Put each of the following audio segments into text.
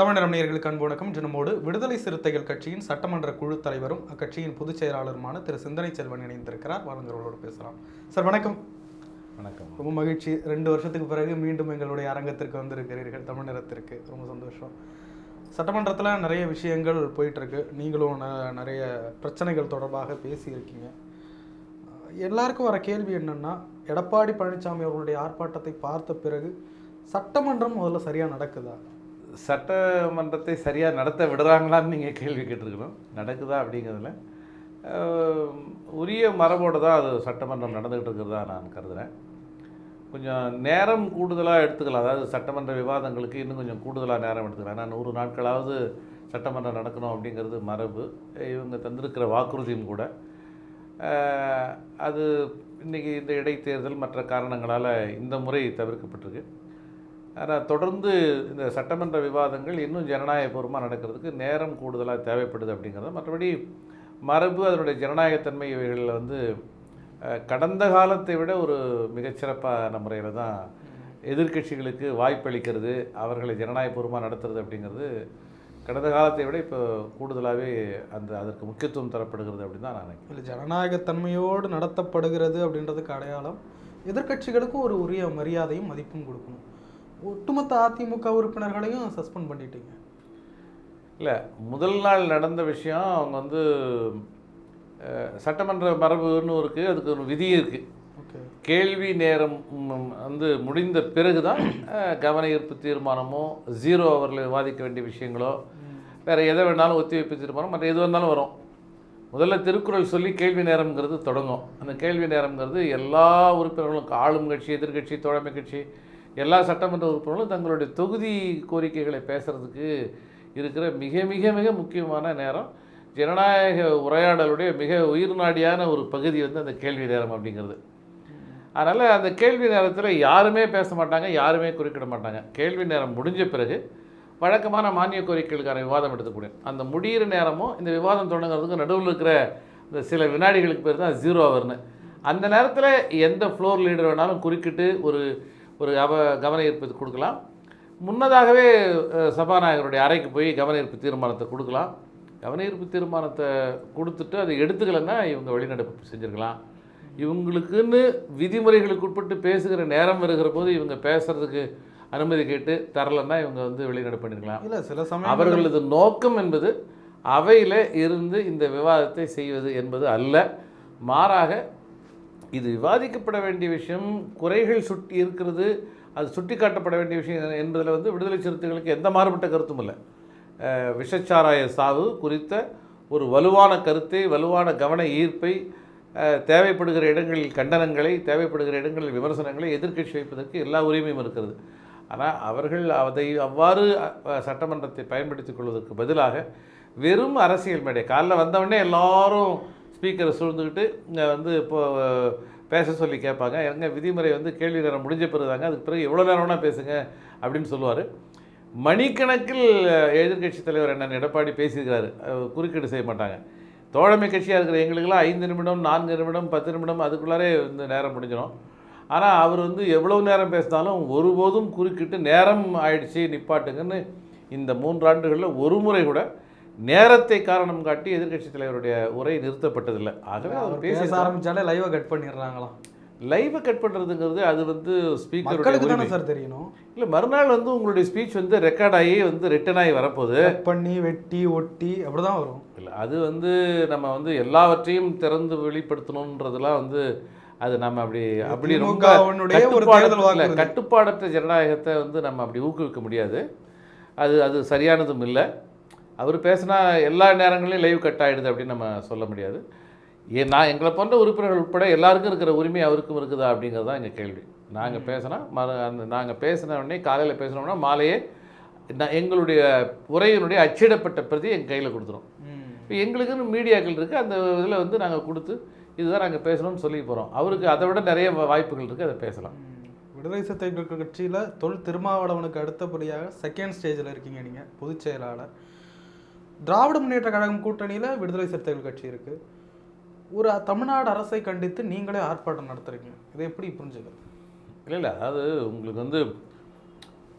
தமிழ் நேயர்களுக்கு அன்பு வணக்கம். நம்மோடு விடுதலை சிறுத்தைகள் கட்சியின் சட்டமன்ற குழு தலைவரும் அக்கட்சியின் பொதுச் செயலாளருமான திரு சிந்தனை செல்வன் இணைந்திருக்கிறார். வாருங்களோடு பேசலாம். சார் வணக்கம். வணக்கம். ரொம்ப மகிழ்ச்சி. 2 வருஷத்துக்கு பிறகு மீண்டும் எங்களுடைய அரங்கத்திற்கு வந்திருக்கிறீர்கள், தமிழ் நேரத்திற்கு. ரொம்ப சந்தோஷம். சட்டமன்றத்தில் நிறைய விஷயங்கள் போயிட்டுருக்கு. நீங்களும் நிறைய பிரச்சனைகள் தொடர்பாக பேசியிருக்கீங்க. எல்லாருக்கும் வர கேள்வி என்னென்னா, எடப்பாடி பழனிசாமி அவர்களுடைய ஆர்ப்பாட்டத்தை பார்த்த பிறகு சட்டமன்றம் முதல்ல சரியாக நடக்குதா? சட்டமன்றத்தை சரியாக நடத்த விடுறாங்களான்னு நீங்கள் கேள்வி கேட்டிருக்கணும். நடக்குதா அப்படிங்கிறதுல உரிய மரபோடு தான் அது சட்டமன்றம் நடந்துகிட்டு இருக்கிறதா நான் கருதுகிறேன். கொஞ்சம் நேரம் கூடுதலாக எடுத்துக்கலாம். அதாவது சட்டமன்ற விவாதங்களுக்கு இன்னும் கொஞ்சம் கூடுதலாக நேரம் எடுத்துக்கலாம். நான் 100 நாட்களாவது சட்டமன்றம் நடக்கணும் அப்படிங்கிறது மரபு. இவங்க தந்திருக்கிற வாக்குறுதியும் கூட. அது இன்றைக்கி இந்த இடைத்தேர்தல் மற்ற காரணங்களால் இந்த முறை தவிர்க்கப்பட்டிருக்கு. ஆனால் தொடர்ந்து இந்த சட்டமன்ற விவாதங்கள் இன்னும் ஜனநாயகபூர்வமாக நடக்கிறதுக்கு நேரம் கூடுதலாக தேவைப்படுது அப்படிங்கிறது. மற்றபடி மரபு, அதனுடைய ஜனநாயகத்தன்மை இவைகளில் கடந்த காலத்தை விட ஒரு மிகச்சிறப்பான முறையில் தான் எதிர்க்கட்சிகளுக்கு வாய்ப்பளிக்கிறது, அவர்களை ஜனநாயகபூர்வமாக நடத்துறது அப்படிங்கிறது கடந்த காலத்தை விட இப்போ கூடுதலாகவே அதற்கு முக்கியத்துவம் தரப்படுகிறது அப்படின்னு தான் நான் நினைக்கிறேன். இல்லை, ஜனநாயகத்தன்மையோடு நடத்தப்படுகிறது அப்படின்றதுக்கு அடையாளம் எதிர்க்கட்சிகளுக்கும் ஒரு உரிய மரியாதையும் மதிப்பும் கொடுக்கணும். ஒட்டுமொத்த அதிமுக உறுப்பினர்களையும் சஸ்பெண்ட் பண்ணிட்டீங்க. இல்லை, முதல் நாள் நடந்த விஷயம் அவங்க சட்டமன்ற மரபுன்னு இருக்குது, அதுக்கு ஒரு விதி இருக்குது. கேள்வி நேரம் முடிந்த பிறகு தான் கவன ஈர்ப்பு தீர்மானமோ 0 ஹவரில் விவாதிக்க வேண்டிய விஷயங்களோ வேறு எதை வேணாலும் ஒத்திவைப்பு தீர்மானம் மற்ற எது வந்தாலும் வரும். முதல்ல திருக்குறள் சொல்லி கேள்வி நேரம்ங்கிறது தொடங்கும். அந்த கேள்வி நேரம்ங்கிறது எல்லா உறுப்பினர்களும், ஆளும் கட்சி, எதிர்கட்சி, தோழமை கட்சி, எல்லா சட்டமன்ற உறுப்பினர்களும் தங்களுடைய தொகுதி கோரிக்கைகளை பேசுகிறதுக்கு இருக்கிற மிக மிக மிக முக்கியமான நேரம். ஜனநாயக உரையாடலுடைய மிக உயிர்நாடியான ஒரு பகுதி அந்த கேள்வி நேரம் அப்படிங்கிறது. அதனால் அந்த கேள்வி நேரத்தில் யாருமே பேச மாட்டாங்க, யாருமே குறுக்கிட மாட்டாங்க. கேள்வி நேரம் முடிஞ்ச பிறகு வழக்கமான மானிய கோரிக்கைகளுக்கான விவாதம் எடுத்துக்கூடிய அந்த முடிகிற நேரமும் இந்த விவாதம் தொடங்குறதுக்கு நடுவில் இருக்கிற இந்த சில வினாடிகளுக்கு பேர் தான் 0 ஹவர்னு. அந்த நேரத்தில் எந்த ஃப்ளோர் லீடர் வேணாலும் குறுக்கிட்டு ஒரு கவன ஈர்ப்பு கொடுக்கலாம். முன்னதாகவே சபாநாயகருடைய அறைக்கு போய் கவன ஈர்ப்பு தீர்மானத்தை கொடுக்கலாம். கவன ஈர்ப்பு தீர்மானத்தை கொடுத்துட்டு அதை எடுத்துக்கலைன்னா இவங்க வெளிநடப்பு செஞ்சுருக்கலாம். இவங்களுக்குன்னு விதிமுறைகளுக்கு உட்பட்டு பேசுகிற நேரம் வருகிற போது இவங்க பேசுகிறதுக்கு அனுமதி கேட்டு தரலைன்னா இவங்க வெளிநடப்பு பண்ணிருக்கலாம். இல்லை, சில சமயம் அவர்களது நோக்கம் என்பது அவையில் இருந்து இந்த விவாதத்தை செய்வது என்பது அல்ல. மாறாக இது விவாதிக்கப்பட வேண்டிய விஷயம், குறைகள் சுட்டி இருக்கிறது, அது சுட்டி காட்டப்பட வேண்டிய விஷயம் என்பதில் விடுதலை சிறுத்தைகளுக்கு எந்த மாறுபட்ட கருத்தும் இல்லை. விஷச்சாராய சாவு குறித்த ஒரு வலுவான கருத்தை, வலுவான கவன ஈர்ப்பை, தேவைப்படுகிற இடங்களில் கண்டனங்களை, தேவைப்படுகிற இடங்களில் விமர்சனங்களை எதிர்க்கட்சி வைப்பதற்கு எல்லா உரிமையும் இருக்கிறது. ஆனால் அவர்கள் அதை அவ்வாறு சட்டமன்றத்தை பயன்படுத்திக் கொள்வதற்கு பதிலாக வெறும் அரசியல் மேடை, காலைல வந்தவொடனே எல்லாரும் ஸ்பீக்கரை சூழ்ந்துக்கிட்டு இப்போது பேச சொல்லி கேட்பாங்க. எங்க விதிமுறை கேள்வி நேரம் முடிஞ்ச பிறகு தாங்க, அதுக்கு பிறகு எவ்வளோ நேரம் வேணால் பேசுங்க அப்படின்னு சொல்லுவார். மணிக்கணக்கில் எதிர்கட்சி தலைவர் அண்ணன் எடப்பாடி பேசியிருக்கிறாரு, குறுக்கீடு செய்ய மாட்டாங்க. தோழமை கட்சியாக இருக்கிற எங்களுக்கெல்லாம் 5 நிமிடம், 4 நிமிடம், 10 நிமிடம் அதுக்குள்ளாரே நேரம் முடிஞ்சிடும். ஆனால் அவர் எவ்வளோ நேரம் பேசினாலும் ஒருபோதும் குறுக்கிட்டு நேரம் ஆயிடுச்சு நிப்பாட்டுங்கன்னு இந்த 3 ஆண்டுகளில் ஒரு முறை கூட நேரத்தை காரணம் காட்டி எதிர்கட்சி தலைவருடைய உரை நிறுத்தப்பட்டதில்லை. ஆகவே அவர் பேச ஆரம்பித்தாலே லைவை கட் பண்ணிடுறாங்களாம். லைவை கட் பண்ணுறதுங்கிறது அது ஸ்பீக்கருக்கு சார் தெரியணும். இல்லை, மறுநாள் உங்களுடைய ஸ்பீச் ரெக்கார்ட் ஆகி ரிட்டன் ஆகி வரப்போகுது. கட் பண்ணி வெட்டி ஒட்டி அப்படி தான் வரும். இல்லை, அது நம்ம எல்லாவற்றையும் திறந்து வெளிப்படுத்தணுன்றதுலாம் அது நம்ம அப்படி ரொம்ப கட்டுப்பாடற்ற ஜனநாயகத்தை நம்ம அப்படி ஊக்குவிக்க முடியாது. அது சரியானதும் இல்லை. அவர் பேசினா எல்லா நேரங்களையும் லைவ் கட் ஆகிடுது அப்படின்னு நம்ம சொல்ல முடியாது. எங்களை போன்ற உறுப்பினர்கள் உட்பட எல்லாருக்கும் இருக்கிற உரிமை அவருக்கும் இருக்குதா அப்படிங்கிறது தான் எங்கள் கேள்வி. நாங்கள் பேசினா நாங்கள் பேசின உடனே காலையில் பேசினோம்னா மாலையே எங்களுடைய உரையினுடைய அச்சிடப்பட்ட பிரதி எங்கள் கையில் கொடுத்துரும். இப்போ எங்களுக்குன்னு மீடியாக்கள் இருக்குது, அந்த இதில் நாங்கள் கொடுத்து இதுதான் நாங்கள் பேசணும்னு சொல்லி போகிறோம். அவருக்கு அதை விட நிறைய வாய்ப்புகள் இருக்குது, அதை பேசலாம். விடுதலை சிறுத்தைகள் கட்சியில் தொல் திருமாவளவனுக்கு அடுத்தபடியாக செகண்ட் ஸ்டேஜில் இருக்கீங்க நீங்கள், பொதுச் செயலாளர். திராவிட முன்னேற்ற கழகம் கூட்டணியில் விடுதலை சிறுத்தைகள் கட்சி இருக்குது. ஒரு தமிழ்நாடு அரசை கண்டித்து நீங்களே ஆர்ப்பாட்டம் நடத்துகிறீங்க, இதை எப்படி புரிஞ்சுக்கிறது? இல்லை, அதாவது உங்களுக்கு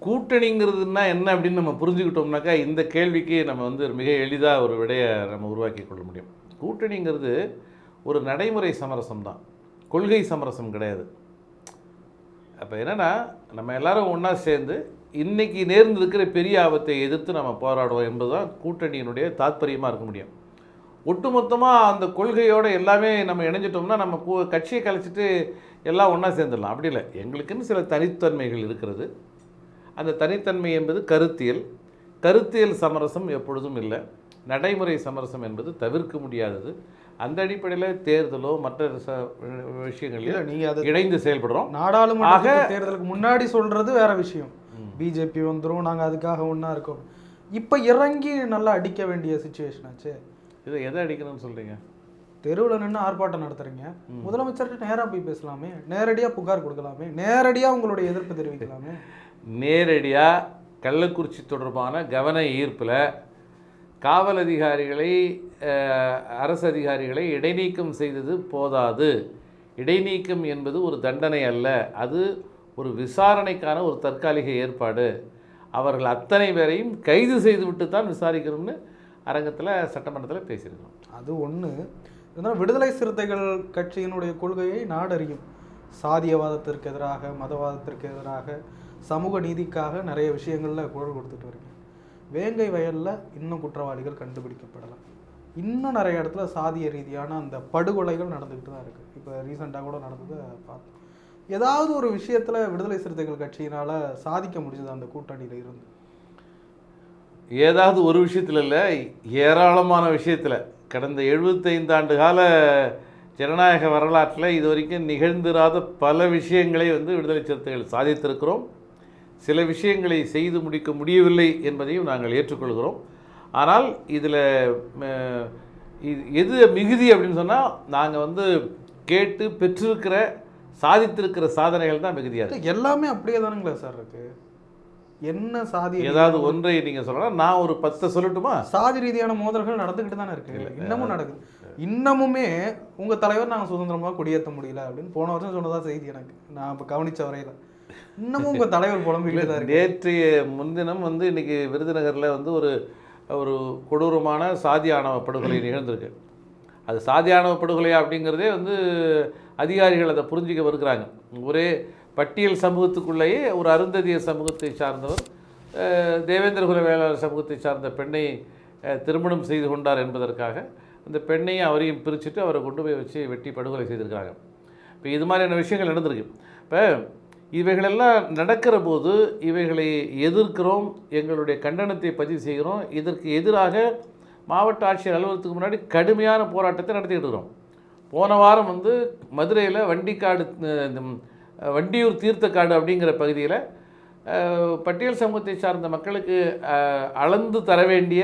கூட்டணிங்கிறதுனா என்ன அப்படின்னு நம்ம புரிஞ்சுக்கிட்டோம்னாக்கா இந்த கேள்விக்கு நம்ம வந்து மிக எளிதாக ஒரு விடையை நம்ம உருவாக்கி கொள்ள முடியும். கூட்டணிங்கிறது ஒரு நடைமுறை சமரசம் தான், கொள்கை சமரசம் கிடையாது. அப்போ என்னென்னா, நம்ம எல்லாரும் ஒன்றா சேர்ந்து இன்றைக்கி நேர்ந்திருக்கிற பெரிய ஆபத்தை எதிர்த்து நம்ம போராடுவோம் என்பது தான் கூட்டணியினுடைய தாத்பரியமாக இருக்க முடியும். ஒட்டுமொத்தமாக அந்த கொள்கையோடு எல்லாமே நம்ம இணைஞ்சிட்டோம்னா நம்ம கட்சியை கலைச்சிட்டு எல்லாம் ஒன்றா சேர்ந்துடலாம். அப்படி இல்லை, எங்களுக்குன்னு சில தனித்தன்மைகள் இருக்கிறது. அந்த தனித்தன்மை என்பது கருத்தியல் சமரசம் எப்பொழுதும் இல்லை, நடைமுறை சமரசம் என்பது தவிர்க்க முடியாதது. அந்த அடிப்படையில் தேர்தலோ மற்ற விஷயங்களில் நீங்கள் அதை இணைந்து செயல்படுறோம். நாடாளுமன்ற தேர்தலுக்கு முன்னாடி சொல்கிறது வேற விஷயம், பிஜேபி வந்துடும் நாங்கள் அதுக்காக ஒன்றா இருக்கோம். இப்போ இறங்கி நல்லா அடிக்க வேண்டிய சுச்சுவேஷன் ஆச்சு. இதை எதை அடிக்கணும்னு சொல்கிறீங்க? தெருவில் நின்று ஆர்ப்பாட்டம் நடத்துறீங்க, முதலமைச்சர்கிட்ட நேராக போய் பேசலாமே, நேரடியாக புகார் கொடுக்கலாமே, நேரடியாக உங்களுடைய எதிர்ப்பு தெரிவிக்கலாமே. நேரடியாக கள்ளக்குறிச்சி தொடர்பான கவன ஈர்ப்பில் காவல் அதிகாரிகளை அரசு அதிகாரிகளை இடைநீக்கம் செய்தது போதாது. இடைநீக்கம் என்பது ஒரு தண்டனை அல்ல, அது ஒரு விசாரணைக்கான ஒரு தற்காலிக ஏற்பாடு. அவர்கள் அத்தனை பேரையும் கைது செய்துவிட்டு தான் விசாரிக்கணும்னு அரங்கத்தில் சட்டமன்றத்தில் பேசியிருக்கோம். அது ஒன்று. இருந்தாலும் விடுதலை சிறுத்தைகள் கட்சியினுடைய கொள்கையை நாடறியும். சாதியவாதத்திற்கு எதிராக, மதவாதத்திற்கு எதிராக, சமூக நீதிக்காக நிறைய விஷயங்களில் குரல் கொடுத்துட்டு வரீங்க. வேங்கை வயலில் இன்னும் குற்றவாளிகள் கண்டுபிடிக்கப்படலாம். இன்னும் நிறைய இடத்துல சாதிய ரீதியான அந்த படுகொலைகள் நடந்துக்கிட்டு தான் இருக்குது. இப்போ ரீசெண்டாக கூட நடந்ததை பார்த்தோம். ஏதாவது ஒரு விஷயத்தில் விடுதலை சிறுத்தைகள் கட்சியினால் சாதிக்க முடிஞ்சது அந்த கூட்டணியில் இருந்து? ஏதாவது ஒரு விஷயத்தில் இல்லை, ஏராளமான விஷயத்தில். கடந்த 75 ஆண்டு கால ஜனநாயக வரலாற்றில் இது வரைக்கும் நிகழ்ந்திராத பல விஷயங்களை வந்து விடுதலை சிறுத்தைகள் சாதித்திருக்கிறோம். சில விஷயங்களை செய்து முடிக்க முடியவில்லை என்பதையும் நாங்கள் ஏற்றுக்கொள்கிறோம். ஆனால் இதில் எது மிகுதி அப்படின்னு சொன்னால், நாங்கள் வந்து கேட்டு பெற்றிருக்கிற சாதித்திருக்கிற சாதனைகள் தான் மிகுதியாக. எல்லாமே அப்படியே தானுங்களா சார் இருக்குது? என்ன சாதி ஏதாவது ஒன்றை நீங்கள் சொல்லலாம், நான் ஒரு 10 சொல்லட்டுமா? சாதி ரீதியான மோதல்கள் நடந்துக்கிட்டு தானே இருக்குது, இன்னமும் நடக்குது. இன்னமுமே உங்கள் தலைவர் நாங்கள் சுதந்திரமாக குடியேற்ற முடியல அப்படின்னு போன வருஷம் சொன்னதாக செய்தி எனக்கு, நான் இப்போ கவனித்த வரையில். இன்னமும் உங்கள் தலைவர் புலம்பிக்கிட்டு தான் இருக்கு. நேற்றைய முன்தினம் வந்து இன்றைக்கி விருதுநகரில் வந்து ஒரு கொடூரமான சாதி ஆணவ படுகொலை நிகழ்ந்திருக்கு. அது சாதி ஆணவ படுகொலை அப்படிங்கிறதே வந்து அதிகாரிகள் அதை புரிஞ்சிக்க வருகிறாங்க. ஒரே பட்டியல் சமூகத்துக்குள்ளேயே ஒரு அருந்ததிய சமூகத்தை சார்ந்தவர் தேவேந்திர குல வேளாளர் சமூகத்தை சார்ந்த பெண்ணை திருமணம் செய்து கொண்டார் என்பதற்காக அந்த பெண்ணையும் அவரையும் பிரிச்சுட்டு அவரை கொண்டு போய் வச்சு வெட்டி படுகொலை செய்திருக்காங்க. இப்போ இது மாதிரியான விஷயங்கள் நடந்திருக்கு. இப்போ இவைகளெல்லாம் நடக்கிற போது இவைகளை எதிர்க்கிறோம், எங்களுடைய கண்டனத்தை பதிவு செய்கிறோம். இதற்கு எதிராக மாவட்ட ஆட்சியர் அலுவலகத்துக்கு முன்னாடி கடுமையான போராட்டத்தை நடத்திக்கிட்டு இருக்கிறோம். போன வாரம் வந்து மதுரையில் வண்டியூர் தீர்த்தக்காடு அப்படிங்கிற பகுதியில் பட்டியல் சமூகத்தை சார்ந்த மக்களுக்கு அளந்து தர வேண்டிய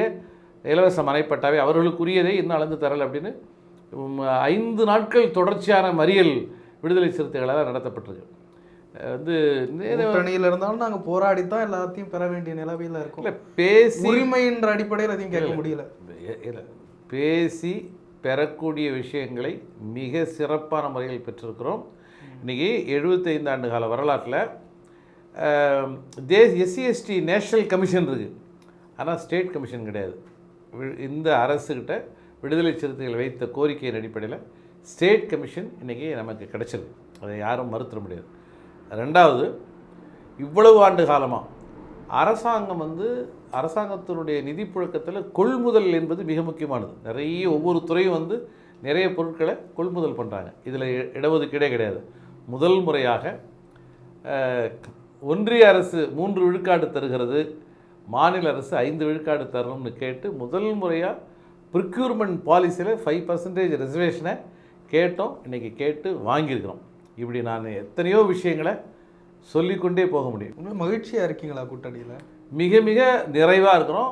இலவச மனைப்பட்டாவை அவர்களுக்குரியதை இன்னும் அளந்து தரலை அப்படின்னு 5 நாட்கள் தொடர்ச்சியான மறியல் விடுதலை சிறுத்தைகளால் நடத்தப்பட்டிருக்கு. வந்து கூட்டணியில் இருந்தாலும் நாங்கள் போராடித்தான் எல்லாத்தையும் பெற வேண்டிய நிலவையில் இருக்கும். இல்லை, பேசி உரிமைன்ற அடிப்படையில் அதையும் கேட்க முடியல. இல்லை, பேசி பெறக்கூடிய விஷயங்களை மிக சிறப்பான முறையில் பெற்றிருக்கிறோம். இன்றைக்கி 75 ஆண்டு கால வரலாற்றில் SC/ST நேஷ்னல் கமிஷன் இருக்குது, ஆனால் ஸ்டேட் கமிஷன் கிடையாது. இந்த அரசுக்கிட்ட விடுதலை சிறுத்தைகள் வைத்த கோரிக்கையின் அடிப்படையில் ஸ்டேட் கமிஷன் இன்றைக்கி நமக்கு கிடைச்சிருக்கு, அதை யாரும் மறுத்துட முடியாது. ரெண்டாவது, இவ்வளவு ஆண்டு காலமாக அரசாங்கம் வந்து அரசாங்கத்தினுடைய நிதி புழக்கத்தில் கொள்முதல் என்பது மிக முக்கியமானது. நிறைய ஒவ்வொரு துறையும் வந்து நிறைய பொருட்களை கொள்முதல் பண்ணுறாங்க. இதில் இடஒதுக்கீடே கிடையாது. முதல் முறையாக ஒன்றிய அரசு 3 விழுக்காடு தருகிறது, மாநில அரசு 5 விழுக்காடு தரணும்னு கேட்டு முதல் முறையாக ப்ரிக்யூர்மெண்ட் பாலிசியில் 5% ரிசர்வேஷனை கேட்டோம். இன்றைக்கி கேட்டு வாங்கியிருக்கிறோம். இப்படி நான் எத்தனையோ விஷயங்களை சொல்லிக்கொண்டே போக முடியும். மகிழ்ச்சியாக இருக்கீங்களா கூட்டணியில்? மிக மிக நிறைவாக இருக்கிறோம்.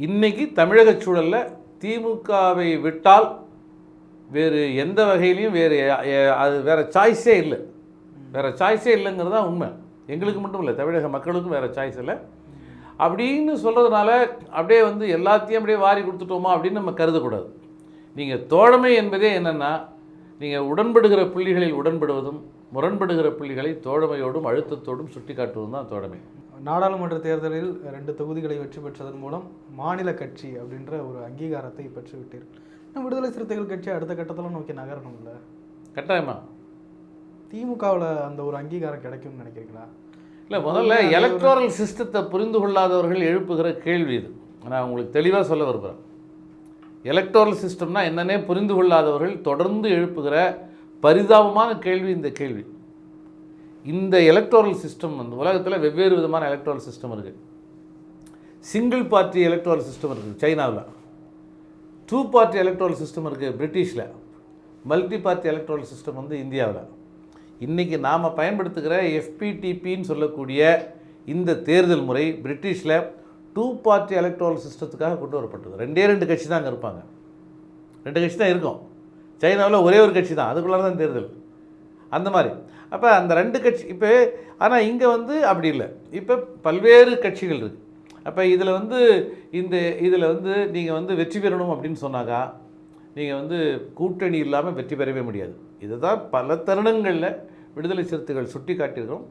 இன்றைக்கி தமிழக சூழலில் திமுகவை விட்டால் வேறு எந்த வகையிலையும் வேறு சாய்ஸே இல்லை. வேறு சாய்ஸே இல்லைங்கிறது தான் உண்மை. எங்களுக்கு மட்டும் இல்லை, தமிழக மக்களுக்கும் வேறு சாய்ஸ் இல்லை. அப்படின்னு சொல்கிறதுனால அப்படியே வந்து எல்லாத்தையும் அப்படியே வாரி கொடுத்துட்டோமா அப்படின்னு நம்ம கருதக்கூடாது. நீங்கள் தோழமை என்பதே என்னென்னா, நீங்கள் உடன்படுகிற புள்ளிகளில் உடன்படுவதும் முரண்படுகிற புள்ளிகளை தோழமையோடும் அழுத்தத்தோடும் சுட்டி காட்டுவதும் தான் தோழமை. நாடாளுமன்ற தேர்தலில் 2 தொகுதிகளை வெற்றி பெற்றதன் மூலம் மாநில கட்சி அப்படின்ற ஒரு அங்கீகாரத்தை பெற்றுவிட்டீர்கள். விடுதலை சிறுத்தைகள் கட்சி அடுத்த கட்டத்தில் நோக்கி நகரணும் இல்லை? கட்டாயமா திமுகவில் அந்த ஒரு அங்கீகாரம் கிடைக்கும்னு நினைக்கிறீங்களா? இல்லை, முதல்ல எலக்ட்ரல் சிஸ்டத்தை புரிந்து கொள்ளாதவர்கள் எழுப்புகிற கேள்வி இது. நான் உங்களுக்கு தெளிவாக சொல்ல விரும்புகிறேன். எலக்ட்ரல் சிஸ்டம்னா என்னன்னே புரிந்து கொள்ளாதவர்கள் தொடர்ந்து எழுப்புகிற பரிதாபமான கேள்வி இந்த கேள்வி. இந்த எலக்ட்ரல் சிஸ்டம் வந்து உலகத்தில் வெவ்வேறு விதமான எலக்ட்ரல் சிஸ்டம் இருக்குது. சிங்கிள் பார்ட்டி எலக்ட்ரல் சிஸ்டம் இருக்குது சைனாவில், 2 பார்ட்டி எலக்ட்ரல் சிஸ்டம் இருக்குது பிரிட்டிஷில், மல்டி பார்ட்டி எலக்ட்ரல் சிஸ்டம் வந்து இந்தியாவில். இன்றைக்கி நாம் பயன்படுத்துகிற FPTPன்னு சொல்லக்கூடிய இந்த தேர்தல் முறை பிரிட்டிஷில் 2 பார்ட்டி எலக்ட்ரல் சிஸ்டத்துக்காக கொண்டு வரப்பட்டது. 2 கட்சி தான் அங்கே இருப்பாங்க, 2 கட்சி தான் இருக்கும். சைனாவில் ஒரே ஒரு கட்சி தான், அதுக்குள்ளார தான் தேர்தல். அந்த மாதிரி அப்போ அந்த 2 கட்சி இப்போ, ஆனால் இங்கே வந்து அப்படி இல்லை. இப்போ பல்வேறு கட்சிகள் இருக்குது. அப்போ இதில் வந்து இதில் வந்து நீங்கள் வந்து வெற்றி பெறணும் அப்படின்னு சொன்னாக்கா நீங்கள் வந்து கூட்டணி இல்லாமல் வெற்றி பெறவே முடியாது. இதுதான் பல தருணங்களில் விடுதலை சிறுத்தைகள் சுட்டி காட்டியிருக்கிறோம்.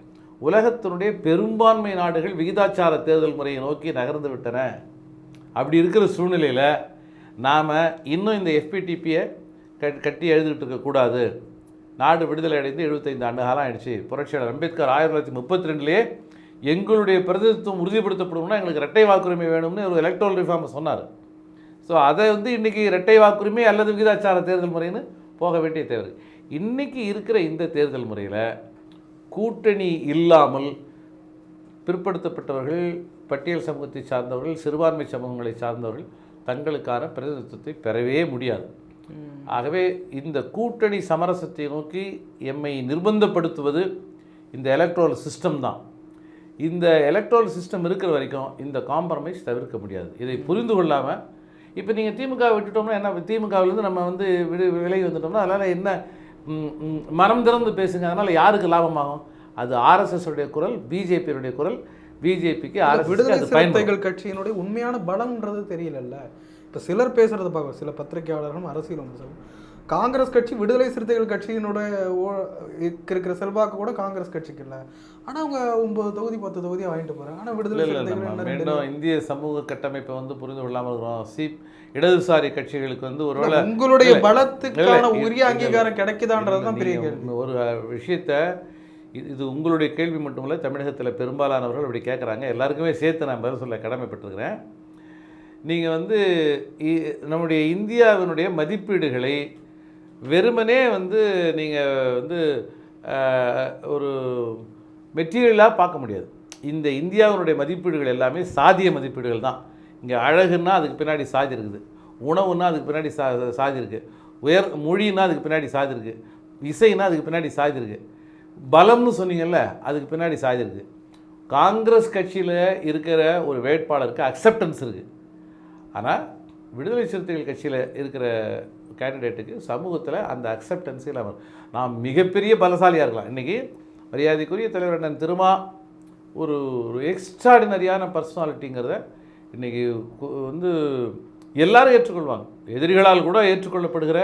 உலகத்தினுடைய பெரும்பான்மை நாடுகள் விகிதாச்சார தேர்தல் முறையை நோக்கி நகர்ந்து விட்டன. அப்படி இருக்கிற சூழ்நிலையில் நாம் இன்னும் இந்த FPTPயை கட்டி எழுதிட்டு இருக்கக்கூடாது. நாடு விடுதலை அடைந்து 75 ஆண்டு காலம் ஆயிடுச்சு. புரட்சியாளர் அம்பேத்கர் 1932லேயே எங்களுடைய பிரதிநிதித்துவம் உறுதிப்படுத்தப்படணும்னா எங்களுக்கு இரட்டை வாக்குரிமை வேணும்னு ஒரு எலக்ட்ரல் ரிஃபார்மை சொன்னார். ஸோ அதை வந்து இன்றைக்கி இரட்டை வாக்குரிமை அல்லது விகிதாச்சார தேர்தல் முறைன்னு போக வேண்டிய தேவை. இன்றைக்கி இருக்கிற இந்த தேர்தல் முறையில் கூட்டணி இல்லாமல் பிற்படுத்தப்பட்டவர்கள், பட்டியல் சமூகத்தை சார்ந்தவர்கள், சிறுபான்மை சமூகங்களை சார்ந்தவர்கள் தங்களுக்கான பிரதிநிதித்துவத்தை பெறவே முடியாது. ஆகவே இந்த கூட்டணி சமரசத்தை நோக்கி எம்மை நிர்பந்தப்படுத்துவது இந்த எலக்ட்ரல் சிஸ்டம் தான். இந்த எலக்ட்ரல் சிஸ்டம் இருக்கிற வரைக்கும் இந்த காம்ப்ரமைஸ் தவிர்க்க முடியாது. இதை புரிந்து கொள்ளாமல் இப்போ நீங்கள் திமுக விட்டுட்டோம்னா என்ன, திமுகவிலேருந்து நம்ம வந்து விலகி வந்துட்டோம்னா அதனால் என்ன, மனம் திறந்து பேசுங்க, அதனால் யாருக்கு லாபமாகும்? அது RSS-உடைய குரல், பிஜேபியினுடைய குரல். பிஜேபிக்கு விடுதலை சிறுத்தைகள் கட்சியினுடைய உண்மையான பலம்ன்றது தெரியலல்ல. இப்போ சிலர் பேசுகிறத பார்க்க, சில பத்திரிகையாளர்களும் அரசியல் வந்து காங்கிரஸ் கட்சி விடுதலை சிறுத்தைகள் கட்சியினுடைய இருக்கிற செல்வாக்கு கூட காங்கிரஸ் கட்சிக்கு இல்லை. ஆனால் அவங்க 9 தொகுதி 10 தொகுதியாக வாங்கிட்டு போகிறாங்க. ஆனால் விடுதலை மீண்டும் இந்திய சமூக கட்டமைப்பை வந்து புரிந்து கொள்ளாமல் இருக்கிறோம். இடதுசாரி கட்சிகளுக்கு வந்து ஒருவேளை உங்களுடைய பலத்துக்கான உரிய அங்கீகாரம் கிடைக்குதான்றது தான் பெரிய கேள்வி. ஒரு விஷயத்தை, இது உங்களுடைய கேள்வி மட்டுமில்லை, தமிழகத்தில் பெரும்பாலானவர்கள் அப்படி கேட்குறாங்க. எல்லாருக்குமே சேர்த்து நான் பதில் சொல்ல கடமைப்பட்டிருக்கிறேன். நீங்கள் வந்து நம்முடைய இந்தியாவினுடைய மதிப்பீடுகளை வெறுமனே வந்து நீங்கள் வந்து ஒரு மெட்டீரியலாக பார்க்க முடியாது. இந்த இந்தியாவினுடைய மதிப்பீடுகள் எல்லாமே சாதிய மதிப்பீடுகள் தான். இங்கே அழகுன்னா அதுக்கு பின்னாடி சாதி இருக்குது, உணவுன்னா அதுக்கு பின்னாடி சாதி இருக்குது, மொழின்னா அதுக்கு பின்னாடி சாதி இருக்குது, இசைன்னா அதுக்கு பின்னாடி சாதி இருக்குது, பலம்னு சொன்னீங்கல்ல அதுக்கு பின்னாடி சாதி இருக்குது. காங்கிரஸ் கட்சியில் இருக்கிற ஒரு வேட்பாளருக்கு அக்செப்டன்ஸ் இருக்குது. ஆனால் விடுதலை சிறுத்தைகள் கட்சியில் இருக்கிற கேண்டிடேட்டுக்கு சமூகத்தில் அந்த அக்செப்டன்ஸ் இல்லாமல், நாம் மிகப்பெரிய பலசாலியாக இருக்கலாம். இன்றைக்கி மரியாதைக்குரிய தலைவர் அண்ணன் திருமா ஒரு எக்ஸ்ட்ராடினரியான பர்சனாலிட்டிங்கிறத இன்றைக்கி வந்து எல்லாரும் ஏற்றுக்கொள்வாங்க. எதிரிகளால் கூட ஏற்றுக்கொள்ளப்படுகிற,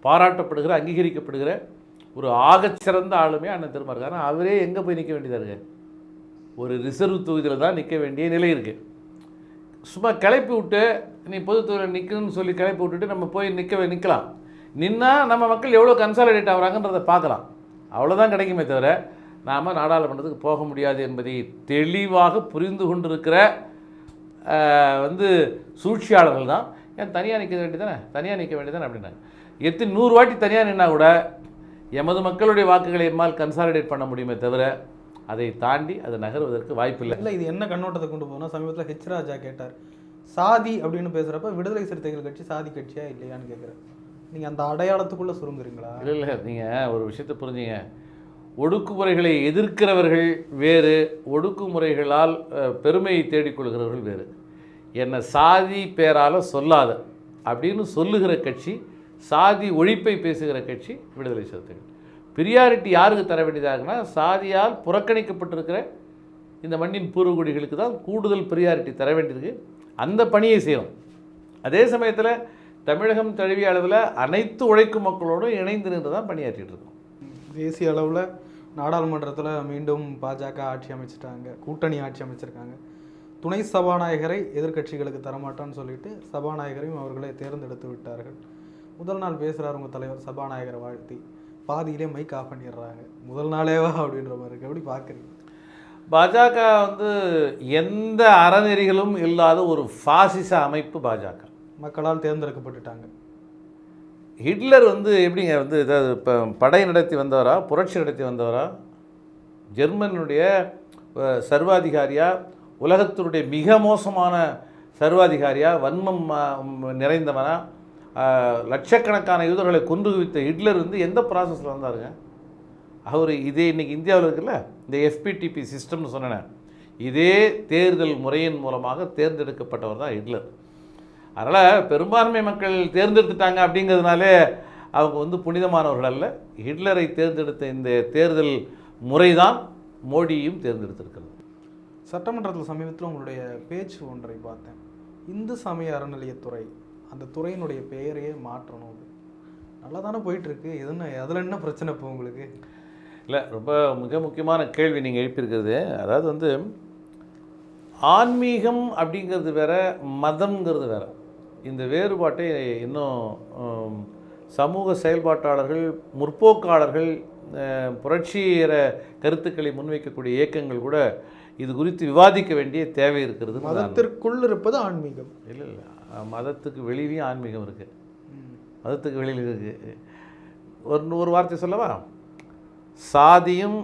பாராட்டப்படுகிற, அங்கீகரிக்கப்படுகிற ஒரு ஆகச்சிறந்த ஆளுமே அண்ணன் திருமா இருக்காரு. ஆனால் அவரே எங்கே போய் நிற்க வேண்டியதாக இருக்குது? ஒரு ரிசர்வ் தொகுதியில் தான் நிற்க வேண்டிய நிலை இருக்குது. சும்மா கிளப்பி விட்டு நீ பொது தொகுதியில் நிற்கணும்னு சொல்லி கிளப்பி விட்டுட்டு நம்ம போய் நிற்கலாம். நின்னால் நம்ம மக்கள் எவ்வளோ கன்சாலிடேட் ஆகிறாங்கன்றதை பார்க்கலாம். அவ்வளோதான் கிடைக்குமே தவிர நாம் நாடாளுமன்றத்துக்கு போக முடியாது என்பதை தெளிவாக புரிந்து கொண்டிருக்கிற வந்து சூழ்ச்சியாளர்கள் தான் ஏன் தனியாக நிற்க வேண்டியதானே அப்படின்னாங்க. 100 வாட்டி தனியாக நின்னா கூட எமது மக்களுடைய வாக்குகளை எம்மால் கன்சாலிடேட் பண்ண முடியுமே தவிர அதை தாண்டி அது நகர்வதற்கு வாய்ப்பில்லை. இல்லை, இது என்ன கண்ணோட்டத்தை கொண்டு போனால், சமீபத்தில் ஹெச் ராஜா கேட்டார், சாதி அப்படின்னு பேசுகிறப்ப விடுதலை சிறுத்தைகள் கட்சி சாதி கட்சியா இல்லையான்னு கேட்குறேன். நீங்கள் அந்த அடையாளத்துக்குள்ளே சுருங்குறீங்களா? இல்லை, நீங்கள் ஒரு விஷயத்தை புரிஞ்சுங்க. ஒடுக்குமுறைகளை எதிர்க்கிறவர்கள் வேறு, ஒடுக்குமுறைகளால் பெருமையை தேடிக்கொள்கிறவர்கள் வேறு. என்னை சாதி பேரால் சொல்லாத அப்படின்னு சொல்லுகிற கட்சி, சாதி ஒழிப்பை பேசுகிற கட்சி விடுதலை சிறுத்தைகள். பிரியாரிட்டி யாருக்கு தர வேண்டியதாக இருக்குன்னா, சாதியால் புறக்கணிக்கப்பட்டிருக்கிற இந்த மண்ணின் பூர்வகுடிகளுக்கு தான் கூடுதல் பிரியாரிட்டி தர வேண்டியிருக்கு. அந்த பணியை செய்யணும். அதே சமயத்தில் தமிழகம் தழுவிய அளவில் அனைத்து உழைக்கும் மக்களோடும் இணைந்து நின்று தான் பணியாற்றிட்டு இருக்கோம். தேசிய அளவில் நாடாளுமன்றத்தில் மீண்டும் பாஜக ஆட்சி அமைச்சிட்டாங்க, கூட்டணி ஆட்சி அமைச்சிருக்காங்க. துணை சபாநாயகரை எதிர்க்கட்சிகளுக்கு தரமாட்டான்னு சொல்லிட்டு சபாநாயகரையும் அவர்களே தேர்ந்தெடுத்து விட்டார்கள். முதல் நாள் பேசுகிறார் உங்கள் தலைவர் சபாநாயகரை வாழ்த்தி, பாதியிலே மைக் ஆஃப் பண்ணிடுறாங்க. முதல் நாளேவா அப்படின்ற மாதிரி இருக்கு. எப்படி பார்க்குறீங்க? பாஜக எந்த அறநெறிகளும் இல்லாத ஒரு பாசிச அமைப்பு பாஜக. மக்களால் தேர்ந்தெடுக்கப்பட்டுட்டாங்க. ஹிட்லர் எப்படிங்க ஏதாவது இப்போ படை நடத்தி வந்தவரா, புரட்சி நடத்தி வந்தவரா? ஜெர்மனுடைய சர்வாதிகாரியா, உலகத்தினுடைய மிக மோசமான சர்வாதிகாரியா, வன்மம் நிறைந்தவனா, லட்சக்கணக்கான யூதர்களை கொன்று குவித்த ஹிட்லர் எந்த ப்ராசஸில் வந்தாருங்க? அவர் இதே இன்றைக்கி இந்தியாவில் இருக்குல்ல இந்த FPTP சிஸ்டம்னு சொன்னேன், இதே தேர்தல் முறையின் மூலமாக தேர்ந்தெடுக்கப்பட்டவர் தான் ஹிட்லர். அதனால் பெரும்பான்மை மக்கள் தேர்ந்தெடுத்துட்டாங்க அப்படிங்கிறதுனாலே அவங்க புனிதமானவர்கள் அல்ல. ஹிட்லரை தேர்ந்தெடுத்த இந்த தேர்தல் முறை தான் மோடியும் தேர்ந்தெடுத்திருக்கிறது. சட்டமன்றத்தில் சமீபத்தில் உங்களுடைய பேச்சு ஒன்றை பார்த்தேன். இந்து சமய அறநிலையத்துறை, அந்த துறையினுடைய பெயரையே மாற்றணும். நல்லா தானே போயிட்டுருக்கு, அதில் என்ன பிரச்சனை இப்போ உங்களுக்கு? இல்லை, ரொம்ப மிக முக்கியமான கேள்வி நீங்கள் எழுப்பியிருக்கிறது. அதாவது ஆன்மீகம் அப்படிங்கிறது வேற, மதம்ங்கிறது வேற. இந்த வேறுபாட்டை இன்னும் சமூக செயல்பாட்டாளர்கள், முற்போக்காளர்கள், புரட்சியர கருத்துக்களை முன்வைக்கக்கூடிய இயக்கங்கள் கூட இது குறித்து விவாதிக்க வேண்டிய தேவை இருக்கிறது. மதத்திற்குள் இருப்பது ஆன்மீகம் இல்லை, மதத்துக்கு வெளியிலையும் ஆன்மீகம் இருக்குது. மதத்துக்கு வெளியில் இருக்குது. ஒரு வார்த்தை சொல்லவா? சாதியும்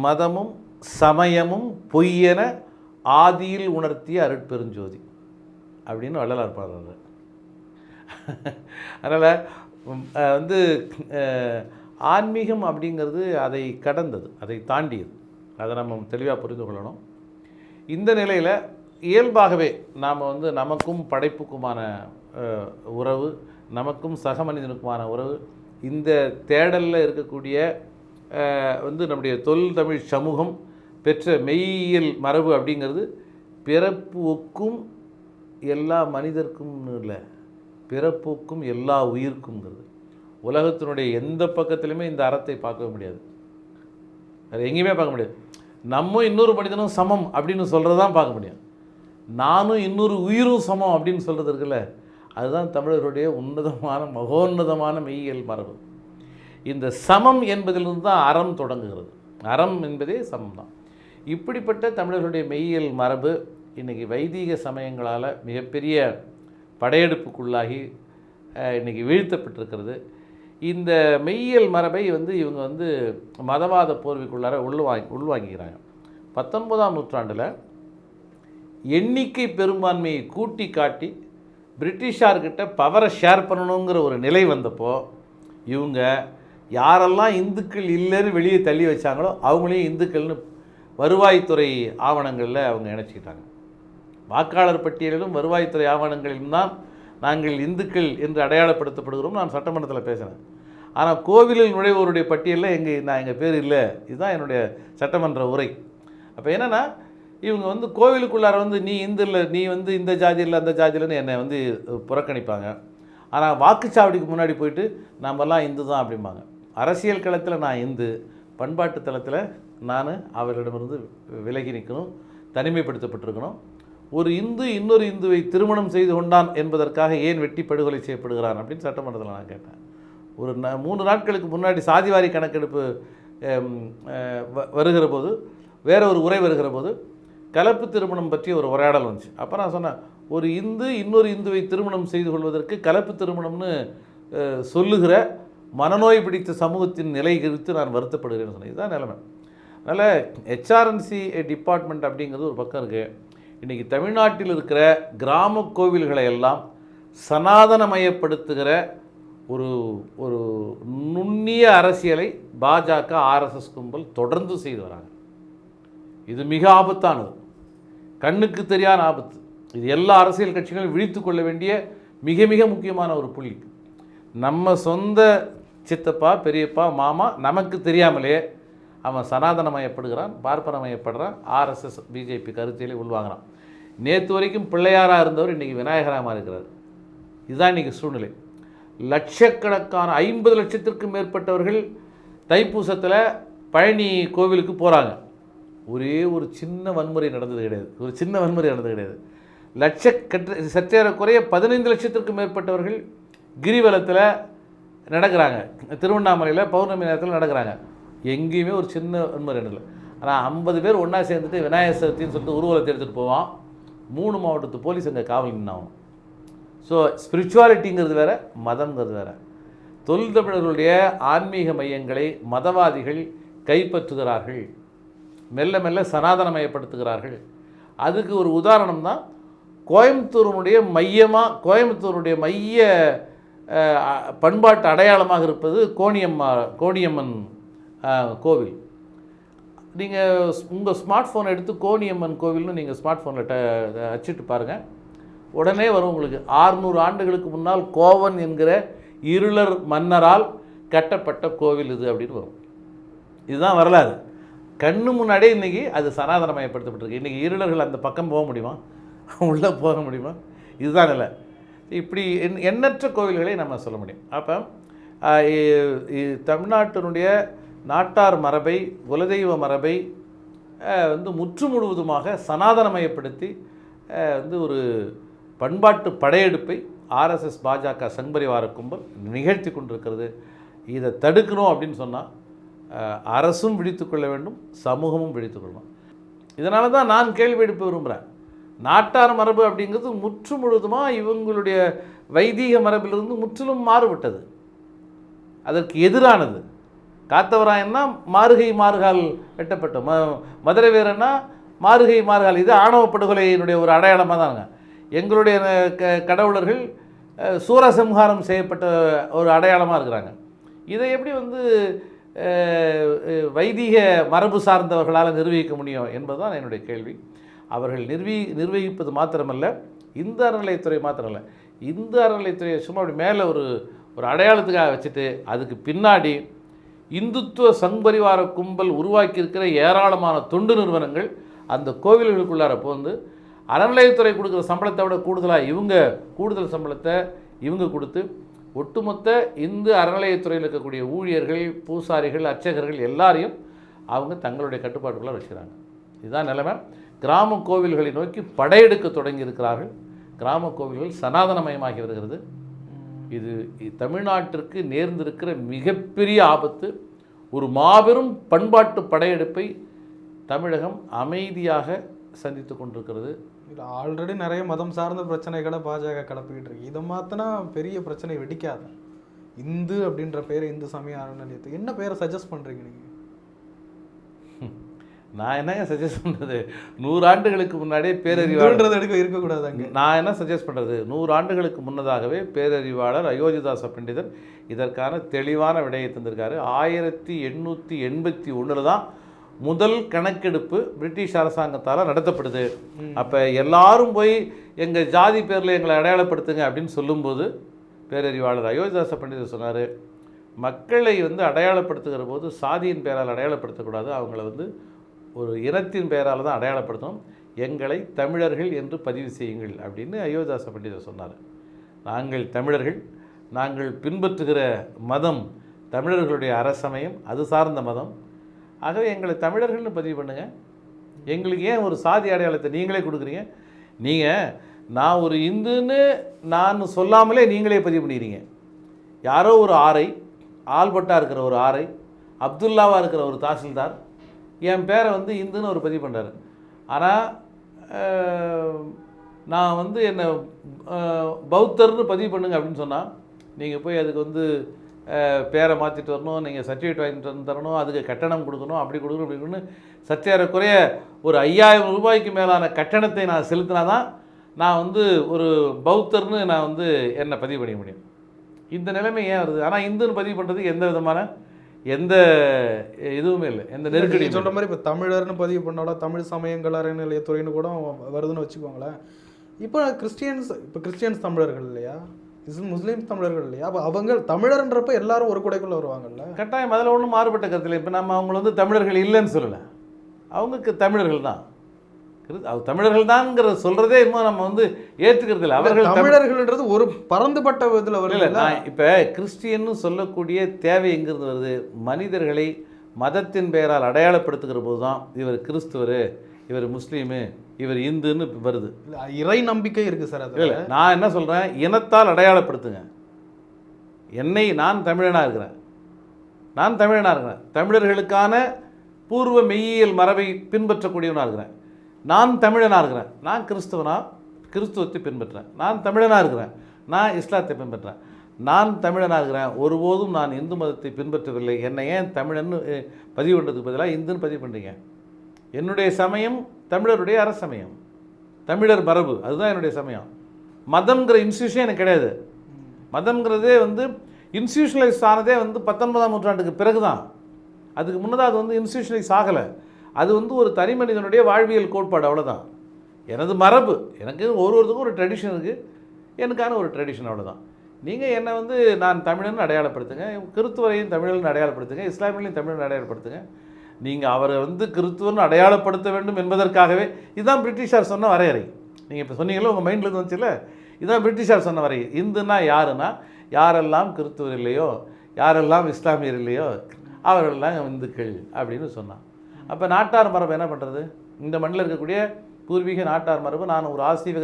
மதமும் சமயமும் பொய்யென ஆதியில் உணர்த்திய அருட்பெருஞ்சோதி அப்படின்னு வள்ளலார் பாடுறாரு. அதனால் ஆன்மீகம் அப்படிங்கிறது அதை கடந்தது, அதை தாண்டியது. அதை நம்ம தெளிவாக புரிந்து கொள்ளணும். இந்த நிலையில் இயல்பாகவே நாம் நமக்கும் படைப்புக்குமான உறவு, நமக்கும் சக மனிதனுக்குமான உறவு, இந்த தேடலில் இருக்கக்கூடிய நம்முடைய தொல்தமிழ் சமூகம் பெற்ற மெய்யியல் மரபு அப்படிங்கிறது பிறப்புக்கும் எல்லா மனிதர்க்கும் இல்லை, பிறப்புக்கும் எல்லா உயிர்க்குங்கிறது. உலகத்தினுடைய எந்த பக்கத்துலையுமே இந்த அறத்தை பார்க்க முடியாது, அது எங்கேயுமே பார்க்க முடியாது. நம்ம இன்னொரு மனிதனும் சமம் அப்படின்னு சொல்கிறது தான் பார்க்க முடியும். நானும் இன்னொரு உயிரும் சமம் அப்படின்னு சொல்கிறது இருக்குல்ல, அதுதான் தமிழர்களுடைய உன்னதமான மகோன்னதமான மெய்யியல் மரபு. இந்த சமம் என்பதிலிருந்து தான் அறம் தொடங்குகிறது. அறம் என்பதே சமம் தான். இப்படிப்பட்ட தமிழர்களுடைய மெய்யியல் மரபு இன்றைக்கி வைதீக சமயங்களால் மிகப்பெரிய படையெடுப்புக்குள்ளாகி இன்றைக்கி வீழ்த்தப்பட்டிருக்கிறது. இந்த மெய்யியல் மரபை இவங்க மதவாத போர்வைக்குள்ளார உள்வாங்கிக்கிறாங்க. 19ஆம் நூற்றாண்டில் எண்ணிக்கை பெரும்பான்மையை கூட்டி காட்டி பிரிட்டிஷார்கிட்ட பவரை ஷேர் பண்ணணுங்கிற ஒரு நிலை வந்தப்போ இவங்க யாரெல்லாம் இந்துக்கள் இல்லைன்னு வெளியே தள்ளி வச்சாங்களோ அவங்களையும் இந்துக்கள்னு வருவாய்த்துறை ஆவணங்களில் அவங்க இணைச்சிக்கிட்டாங்க. வாக்காளர் பட்டியலிலும் வருவாய்த்துறை ஆவணங்களிலும் தான் நாங்கள் இந்துக்கள் என்று அடையாளப்படுத்தப்படுகிறோம். நான் சட்டமன்றத்தில் பேசினேன். ஆனால் கோவிலில் நுழைவோருடைய பட்டியலில் எங்கள் பேர் இல்லை. இதுதான் என்னுடைய சட்டமன்ற உரை. அப்போ என்னென்னா இவங்க கோவிலுக்குள்ளார நீ இந்து இல்லை, நீ இந்த ஜாதி இல்லை அந்த ஜாதி இல்லைன்னு என்னை புறக்கணிப்பாங்க. ஆனால் வாக்குச்சாவடிக்கு முன்னாடி போயிட்டு நம்மெல்லாம் இந்து தான் அப்படிம்பாங்க. அரசியல் களத்தில் நான் இந்து, பண்பாட்டு தளத்தில் நான் அவரிடமிருந்து விலகி நிற்கணும், தனிமைப்படுத்தப்பட்டிருக்கணும். ஒரு இந்து இன்னொரு இந்துவை திருமணம் செய்து கொண்டான் என்பதற்காக ஏன் வெட்டி படுகொலை செய்யப்படுகிறான் அப்படின்னு சட்டமன்றத்தில் நான் கேட்டேன். ஒரு 3 நாட்களுக்கு முன்னாடி சாதிவாரி கணக்கெடுப்பு வருகிற போது, வேற ஒரு உரை வருகிற போது கலப்பு திருமணம் பற்றி ஒரு உரையாடல் வந்துச்சு. அப்போ நான் சொன்னேன், ஒரு இந்து இன்னொரு இந்துவை திருமணம் செய்து கொள்வதற்கு கலப்பு திருமணம்னு சொல்லுகிற மனநோய் பிடித்த சமூகத்தின் நிலை குறித்து நான் வருத்தப்படுகிறேன்னு சொன்னேன். இதுதான் நிலைமை. அதனால் HRNC டிபார்ட்மெண்ட் அப்படிங்கிறது ஒரு பக்கம் இருக்குது. இன்றைக்கி தமிழ்நாட்டில் இருக்கிற கிராம கோவில்களை எல்லாம் சனாதனமயப்படுத்துகிற ஒரு ஒரு நுண்ணிய அரசியலை பாஜக RSS கும்பல் தொடர்ந்து செய்து வராங்க. இது மிக ஆபத்தானது, கண்ணுக்கு தெரியாத ஆபத்து. இது எல்லா அரசியல் கட்சிகளும் விழித்து கொள்ள வேண்டிய மிக மிக முக்கியமான ஒரு புள்ளி. நம்ம சொந்த சித்தப்பா பெரியப்பா மாமா நமக்கு தெரியாமலே அவன் சனாதனமயப்படுகிறான், பார்ப்பனமயப்படுறான், RSS BJP கருத்திலே உள்வாங்கிறான். நேற்று வரைக்கும் பிள்ளையாராக இருந்தவர் இன்றைக்கி விநாயகராக இருக்கிறார். இதுதான் இன்றைக்கி சூழ்நிலை. லட்சக்கணக்கான 50 லட்சத்திற்கும் மேற்பட்டவர்கள் தைப்பூசத்தில் பழனி கோவிலுக்கு போகிறாங்க. ஒரே ஒரு சின்ன வன்முறை நடந்தது கிடையாது. சற்றேறக்குறைய 15 லட்சத்திற்கும் மேற்பட்டவர்கள் கிரிவலத்தில் நடக்கிறாங்க. திருவண்ணாமலையில் பௌர்ணமி நேரத்தில் நடக்கிறாங்க. எங்கேயுமே ஒரு சின்ன வன்முறை இல்லை. ஆனால் 50 பேர் ஒன்றா சேர்ந்துட்டு விநாயகர் சதுர்த்தின்னு சொல்லிட்டு ஊர்வலத்தை எடுத்துகிட்டு போவான். 3 மாவட்டத்து போலீஸ் அங்கே காவல் நின்னாகும். ஸோ ஸ்பிரிச்சுவாலிட்டிங்கிறது வேறு, மதம்ங்கிறது வேறு. தொல் தமிழர்களுடைய ஆன்மீக மையங்களை மதவாதிகள் கைப்பற்றுகிறார்கள், மெல்ல மெல்ல சனாதனமயப்படுத்துகிறார்கள். அதுக்கு ஒரு உதாரணம் தான் கோயம்புத்தூருடைய மைய பண்பாட்டு அடையாளமாக இருப்பது கோணியம்மன் கோவில். நீங்கள் உங்கள் ஸ்மார்ட் ஃபோனை எடுத்து கோணியம்மன் கோவில்னு நீங்கள் ஸ்மார்ட் ஃபோனில் அச்சிட்டு பாருங்கள், உடனே வரும் உங்களுக்கு. 600 ஆண்டுகளுக்கு முன்னால் கோவன் என்கிற இருளர் மன்னரால் கட்டப்பட்ட கோவில் இது அப்படின்னு வரும். இதுதான் வரலாறு. கண்ணு முன்னாடியே இன்றைக்கி அது சனாதனமயப்படுத்தப்பட்டிருக்கு. இன்றைக்கி இருளர்கள் அந்த பக்கம் போக முடியுமா? உள்ளே போக முடியுமா? இதுதான் இல்லை. இப்படி எண்ணற்ற கோவில்களை நம்ம சொல்ல முடியும். அப்போ தமிழ்நாட்டினுடைய நாட்டார் மரபை, குலதெய்வ மரபை முற்று முழுவதுமாக சனாதனமயப்படுத்தி ஒரு பண்பாட்டு படையெடுப்பை ஆர்எஸ்எஸ் பாஜக சங்பரிவார கும்பல் நிகழ்த்தி கொண்டிருக்கிறது. இதை தடுக்கணும் அப்படின்னு சொன்னால் அரசும் விழித்துக்கொள்ள வேண்டும், சமூகமும் விழித்துக்கொள்ளணும். இதனால தான் நான் கேள்வி எழுப்ப விரும்புகிறேன். நாட்டார் மரபு அப்படிங்கிறது முற்று முழுவதுமாக இவங்களுடைய வைதீக மரபிலிருந்து முற்றிலும் மாறுபட்டது, அதற்கு எதிரானது. காத்தவராயன்னா மாறுகை மாறுகால் வெட்டப்பட்டோம், மதுரை வீரன்னா மாறுகை மாறுகால். இது ஆணவ படுகொலையினுடைய ஒரு அடையாளமாக தாங்க. எங்களுடைய கடவுளர்கள் சூரசம்ஹாரம் செய்யப்பட்ட ஒரு அடையாளமாக இருக்கிறாங்க. இதை எப்படி வைதீக மரபு சார்ந்தவர்களால் நிர்வகிக்க முடியும் என்பதுதான் என்னுடைய கேள்வி. அவர்கள் நிர்வகிப்பது மாத்திரமல்ல, இந்து அறநிலையத்துறை மாத்திரமல்ல, இந்து அறநிலையத்துறையை சும்மா அப்படி மேலே ஒரு அடையாளத்துக்காக வச்சுட்டு அதுக்கு பின்னாடி இந்துத்துவ சங்பரிவார கும்பல் உருவாக்கியிருக்கிற ஏராளமான தொண்டு நிறுவனங்கள் அந்த கோவில்களுக்குள்ளார போந்து அறநிலையத்துறை கொடுக்குற சம்பளத்தை விட கூடுதல் சம்பளத்தை இவங்க கொடுத்து ஒட்டுமொத்த இந்து அறநிலையத்துறையில் இருக்கக்கூடிய ஊழியர்கள், பூசாரிகள், அர்ச்சகர்கள் எல்லாரையும் அவங்க தங்களுடைய கட்டுப்பாட்டுக்குள்ளே வச்சுக்கிறாங்க. இதுதான் நிலைமை. கிராம கோவில்களை நோக்கி படையெடுக்க தொடங்கி இருக்கிறார்கள். கிராம கோவில்கள் சனாதனமயமாகி வருகிறது. இது தமிழ்நாட்டிற்கு நேர்ந்திருக்கிற மிகப்பெரிய ஆபத்து. ஒரு மாபெரும் பண்பாட்டு படையெடுப்பை தமிழகம் அமைதியாக சந்தித்து கொண்டிருக்கிறது. இல்லை, ஆல்ரெடி நிறைய மதம் சார்ந்த பிரச்சனைகளை பாஜக கிளப்பிக்கிட்டு இருக்கு. இதை மாற்றினா பெரிய பிரச்சனை வெடிக்காத. இந்து அப்படின்ற பேரை, இந்து சமய அறநிலையத்துக்கு என்ன பேரை சஜஸ்ட் பண்ணுறீங்க நீங்கள்? நான் என்னங்க சஜஸ்ட் பண்ணுறது? 100 ஆண்டுகளுக்கு முன்னாடியே பேரறிவாளர் இருக்கக்கூடாதாங்க. நான் என்ன சஜஸ்ட் பண்ணுறது? 100 ஆண்டுகளுக்கு முன்னதாகவே பேரறிவாளர் அயோத்திதாச பண்டிதர் இதற்கான தெளிவான விடையை தந்திருக்காரு. 1881 தான் முதல் கணக்கெடுப்பு பிரிட்டிஷ் அரசாங்கத்தால் நடத்தப்படுது. அப்போ எல்லாரும் போய் எங்கள் ஜாதி பேரில் எங்களை அடையாளப்படுத்துங்க அப்படின்னு சொல்லும்போது பேரறிவாளர் அயோத்திதாச பண்டிதர் சொன்னார், மக்களை அடையாளப்படுத்துகிற போது சாதியின் பெயரால் அடையாளப்படுத்தக்கூடாது, அவங்கள ஒரு இனத்தின் பெயரால் தான் அடையாளப்படுத்தணும், எங்களை தமிழர்கள் என்று பதிவு செய்யுங்கள் அப்படின்னு அயோத்திதாச பண்டிதர் சொன்னார். நாங்கள் தமிழர்கள், நாங்கள் பின்பற்றுகிற மதம் தமிழர்களுடைய அரசமயம், அது சார்ந்த மதம். ஆகவே எங்களை தமிழர்கள்னு பதிவு பண்ணுங்கள். எங்களுக்கு ஏன் ஒரு சாதி அடையாளத்தை நீங்களே கொடுக்குறீங்க? நான் ஒரு இந்துன்னு நான் சொல்லாமலே நீங்களே பதிவு பண்ணிக்கிறீங்க. யாரோ ஒரு ஆல்பட்டா இருக்கிற ஒரு அப்துல்லாவாக இருக்கிற ஒரு தாசில்தார் என் பேரை இந்துன்னு ஒரு பதிவு பண்ணுறாரு. ஆனால் நான் என்னை பௌத்தர்னு பதிவு பண்ணுங்க அப்படின்னு சொன்னால் நீங்கள் போய் அதுக்கு பேரை மாற்றிட்டு வரணும், நீங்கள் சர்டிஃபிகேட் வாங்கிட்டு வந்து தரணும், அதுக்கு கட்டணம் கொடுக்கணும், அப்படி கொடுக்கணும், இப்படி கொடுக்கணும். சற்றேறக்குறைய ஒரு 5000 ரூபாய்க்கு மேலான கட்டணத்தை நான் செலுத்தினா தான் நான் ஒரு பௌத்தர்னு நான் என்னை பதிவு பண்ணிக்க முடியும். இந்த நிலைமை ஏன் வருது? ஆனால் இந்துன்னு பதிவு பண்ணுறதுக்கு எந்த விதமான இதுவுமே இல்லை, எந்த நெருக்கடி. சொல்கிற மாதிரி இப்போ தமிழர்னு பதிவு பண்ணாலும் தமிழ் சமயங்கள் அறநிலையத்துறைன்னு கூட வருதுன்னு வச்சுக்கோங்களேன். இப்போ கிறிஸ்டியன்ஸ் தமிழர்கள் இல்லையா, முஸ்லீம் தமிழர்கள் இல்லையா? அப்போ அவங்க தமிழர்ன்றப்ப எல்லாரும் ஒரு குடைக்குள்ளே வருவாங்கல்ல. கட்டாயம் அதில் ஒன்றும் மாறுபட்ட கருத்தில். இப்போ நம்ம அவங்கள தமிழர்கள் இல்லைன்னு சொல்லலை, அவங்களுக்கு தமிழர்கள் தான், தமிழர்கள் தான்ங்கிற சொல்கிறதே இன்னும் நம்ம ஏற்றுக்கிறது இல்லை. அவர்கள் தமிழர்கள்ன்றது ஒரு பரந்துபட்ட இதில் வரல. இப்போ கிறிஸ்டியன்னு சொல்லக்கூடிய தேவை எங்கிருந்து வருது? மனிதர்களை மதத்தின் பெயரால் அடையாளப்படுத்துகிற போது தான் இவர் கிறிஸ்துவர், இவர் முஸ்லீமு, இவர் இந்துன்னு வருது. இல்லை, இறை நம்பிக்கை இருக்குது சார். அது இல்லை, நான் என்ன சொல்கிறேன், இனத்தால் அடையாளப்படுத்துங்க. நான் தமிழனாக இருக்கிறேன், தமிழர்களுக்கான பூர்வ மெய்யியல் மரபை பின்பற்றக்கூடியவனாக இருக்கிறேன். நான் தமிழனாக இருக்கிறேன், நான் கிறிஸ்துவத்தை பின்பற்றுறேன். நான் தமிழனாக இருக்கிறேன், நான் இஸ்லாத்தை பின்பற்றுறேன். நான் தமிழனாக இருக்கிறேன், ஒருபோதும் நான் இந்து மதத்தை பின்பற்றவில்லை. என்னை ஏன் தமிழன்னு பதிவு பண்ணுறதுக்கு பதிலாக இந்துன்னு பதிவு பண்ணுறீங்க? என்னுடைய சமயம் தமிழருடைய அரசமயம், தமிழர் மரபு, அதுதான் என்னுடைய சமயம். மதம்ங்கிற இன்ஸ்டியூஷன் எனக்கு கிடையாது. மதம்ங்கிறதே இன்ஸ்டியூஷனலைஸ் ஆனதே 19ஆம் நூற்றாண்டுக்கு பிறகு தான். அதுக்கு முன்னதாக அது இன்ஸ்டியூஷனலைஸ் ஆகலை. அது ஒரு தனி மனிதனுடைய வாழ்வியல் கோட்பாடு, அவ்வளோதான். எனது மரபு, எனக்கு ஒருத்தருக்கும் ஒரு ட்ரெடிஷன் இருக்குது, எனக்கான ஒரு ட்ரெடிஷன், அவ்வளோதான். நீங்கள் என்னை நான் தமிழன்னு அடையாளப்படுத்துங்க, கிறிஸ்துவரையும் தமிழன்னு அடையாளப்படுத்துங்க, இஸ்லாமியர்களையும் தமிழன்னு அடையாளப்படுத்துங்க. நீங்கள் அவரை கிறிஸ்துவன்னு அடையாளப்படுத்த வேண்டும் என்பதற்காகவே இதுதான் பிரிட்டிஷார் சொன்ன வரையறை. நீங்கள் இப்போ சொன்னீங்களோ, உங்கள் மைண்டில் வந்துச்சுல்ல, இதுதான் பிரிட்டிஷார் சொன்ன வரையறை. இந்துன்னா யாருன்னா, யாரெல்லாம் கிறிஸ்துவர் இல்லையோ, யாரெல்லாம் இஸ்லாமியர் இல்லையோ அவர்களெல்லாம் இந்துக்கள் அப்படின்னு சொன்னான். அப்போ நாட்டார் மரபு என்ன பண்ணுறது? இந்த மண்ணில் இருக்கக்கூடிய பூர்வீக நாட்டார் மரபு, நான் ஒரு ஆசீவ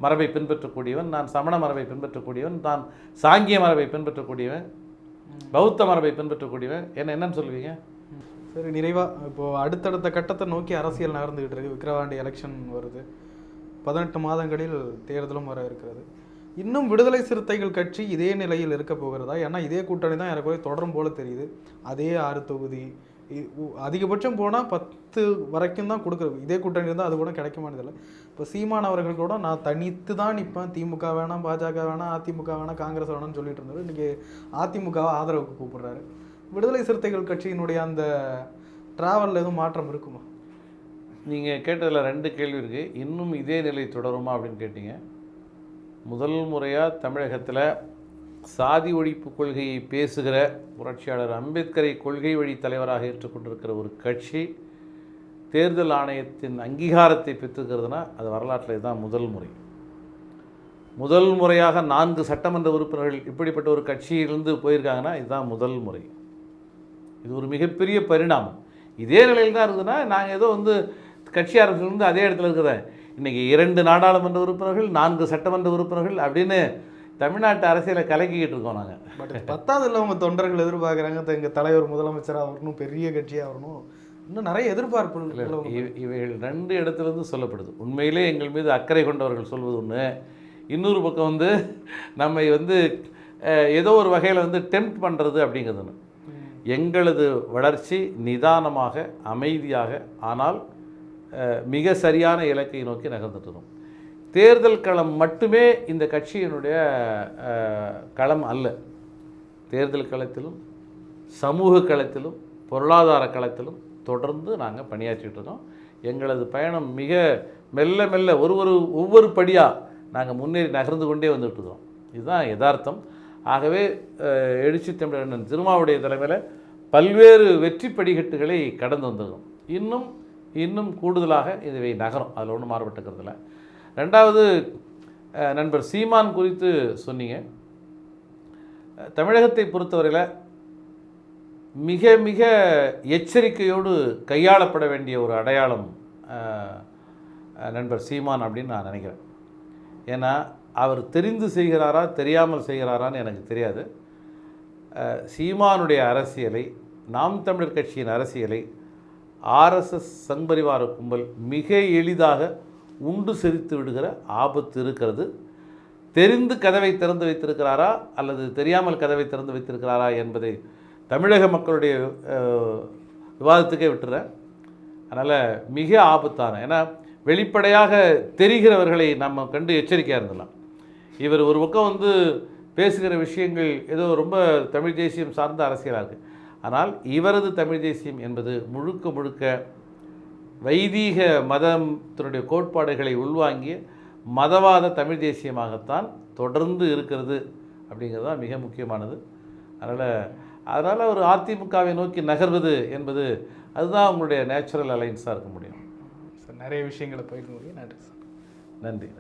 மரபை பின்பற்றக்கூடியவன், நான் சமண மரபை பின்பற்றக்கூடியவன், நான் சாங்கிய மரபை பின்பற்றக்கூடியவன், பௌத்த மரபை பின்பற்றக்கூடியவன், என்னன்னு சொல்லுவீங்க? சரி, நிறைவாக இப்போது அடுத்தடுத்த கட்டத்தை நோக்கி அரசியல் நகர்ந்துக்கிட்டு இருக்குது. விக்கிரவாண்டி எலெக்ஷன் வருது, 18 மாதங்களில் தேர்தலும் வர இருக்கிறது. இன்னும் விடுதலை சிறுத்தைகள் கட்சி இதே நிலையில் இருக்க போகிறதா? ஏன்னா இதே கூட்டணி தான் எனக்கு தொடரும் போல தெரியுது. அதே 6 தொகுதி, அதிகபட்சம் போனால் 10 வரைக்கும் தான் கொடுக்குறது. இதே கூட்டணி இருந்தால் அது கூட கிடைக்க மாட்டதில்லை. இப்போ சீமான் அவர்கள் கூட நான் தனித்து தான் நிற்பேன், திமுக வேணாம், பாஜக வேணாம், அதிமுக வேணாம், காங்கிரஸ் வேணாம்னு சொல்லிட்டு இருந்தார். இன்றைக்கி அதிமுகவை ஆதரவுக்கு கூப்பிடுறாரு. விடுதலை சிறுத்தைகள் கட்சியினுடைய அந்த டிராவலில் எதுவும் மாற்றம் இருக்குமா? நீங்கள் கேட்டதில் 2 கேள்வி இருக்குது. இன்னும் இதே நிலை தொடருமா அப்படின்னு கேட்டீங்க. முதல் முறையாக தமிழகத்தில் சாதி ஒழிப்பு கொள்கையை பேசுகிற புரட்சியாளர் அம்பேத்கரை கொள்கை வழி தலைவராக ஏற்றுக்கொண்டிருக்கிற ஒரு கட்சி தேர்தல் ஆணையத்தின் அங்கீகாரத்தை பெற்றுக்கிறதுனா அது வரலாற்றில் இதுதான் முதல் முறையாக 4 சட்டமன்ற உறுப்பினர்கள் இப்படிப்பட்ட ஒரு கட்சியிலிருந்து போயிருக்காங்கன்னா இதுதான் முதல் முறை. இது ஒரு மிகப்பெரிய பரிணாமம். இதே நிலையில் தான் இருக்குதுன்னா நாங்கள் ஏதோ கட்சி அரசிலிருந்து அதே இடத்துல இருக்கிறேன். இன்றைக்கி 2 நாடாளுமன்ற உறுப்பினர்கள், 4 சட்டமன்ற உறுப்பினர்கள் அப்படின்னு தமிழ்நாட்டு அரசியலை கலக்கிக்கிட்டு இருக்கோம் நாங்கள். பட் 10வது அவங்க தொண்டர்கள் எதிர்பார்க்குறாங்க, எங்கள் தலைவர் முதலமைச்சராக வரணும், பெரிய கட்சியாக வரணும், இன்னும் நிறைய எதிர்பார்ப்பு. இவைகள் 2 இடத்துலேருந்து சொல்லப்படுது. உண்மையிலே எங்கள் மீது அக்கறை கொண்டவர்கள் சொல்வது ஒன்று, இன்னொரு பக்கம் நம்மை ஏதோ ஒரு வகையில் டெம்ப்ட் பண்ணுறது அப்படிங்கிறது. எங்களது வளர்ச்சி நிதானமாக, அமைதியாக, ஆனால் மிக சரியான இலக்கை நோக்கி நகர்ந்துட்டுரும். தேர்தல் களம் மட்டுமே இந்த கட்சியினுடைய களம் அல்ல. தேர்தல் களத்திலும், சமூக களத்திலும், பொருளாதார களத்திலும் தொடர்ந்து நாங்கள் பணியாற்றிட்டு இருக்கோம். எங்களது பயணம் மிக மெல்ல மெல்ல ஒவ்வொரு படியாக நாங்கள் முன்னேறி நகர்ந்து கொண்டே வந்துட்டுருக்கோம். இதுதான் யதார்த்தம். ஆகவே எழுச்சி தமிழன் திருமாவுடைய தலைமையில் பல்வேறு வெற்றி படிக்கட்டுகளை கடந்து வந்துடும். இன்னும் கூடுதலாக இதுவை நகரும், அதில் ஒன்றும் மாறுபட்டுக்கிறதில்ல. 2வது, நண்பர் சீமான் குறித்து சொன்னீங்க. தமிழகத்தை பொறுத்தவரையில் மிக மிக எச்சரிக்கையோடு கையாளப்பட வேண்டிய ஒரு அடையாளம் நண்பர் சீமான் அப்படின்னு நான் நினைக்கிறேன். ஏன்னா அவர் தெரிந்து செய்கிறாரா தெரியாமல் செய்கிறாரான்னு எனக்கு தெரியாது. சீமானுடைய அரசியலை, நாம் தமிழர் கட்சியின் அரசியலை ஆர்எஸ்எஸ் சங்பரிவார கும்பல் மிக எளிதாக உண்டு செறித்து விடுகிற ஆபத்து இருக்கிறது. தெரிந்து கதவை திறந்து வைத்திருக்கிறாரா அல்லது தெரியாமல் கதவை திறந்து வைத்திருக்கிறாரா என்பதை தமிழக மக்களுடைய விவாதத்துக்கே விட்டுறேன். அதனால் மிக ஆபத்தான, ஏன்னா வெளிப்படையாக தெரிகிறவர்களை நம்ம கண்டு எச்சரிக்கையாக இருந்தலாம். இவர் ஒரு பக்கம் பேசுகிற விஷயங்கள் ஏதோ ரொம்ப தமிழ் தேசியம் சார்ந்த அரசியலாக இருக்குது. ஆனால் இவரது தமிழ் தேசியம் என்பது முழுக்க முழுக்க வைதீக மதத்தினுடைய கோட்பாடுகளை உள்வாங்கிய மதவாத தமிழ் தேசியமாகத்தான் தொடர்ந்து இருக்கிறது அப்படிங்கிறது தான் மிக முக்கியமானது. அதனால் ஒரு அதிமுகவை நோக்கி நகர்வது என்பது அதுதான் உங்களுடைய நேச்சுரல் அலைன்ஸாக இருக்க முடியும். சார், நிறைய விஷயங்களை போயிட்டு நன்றி சார். நன்றி.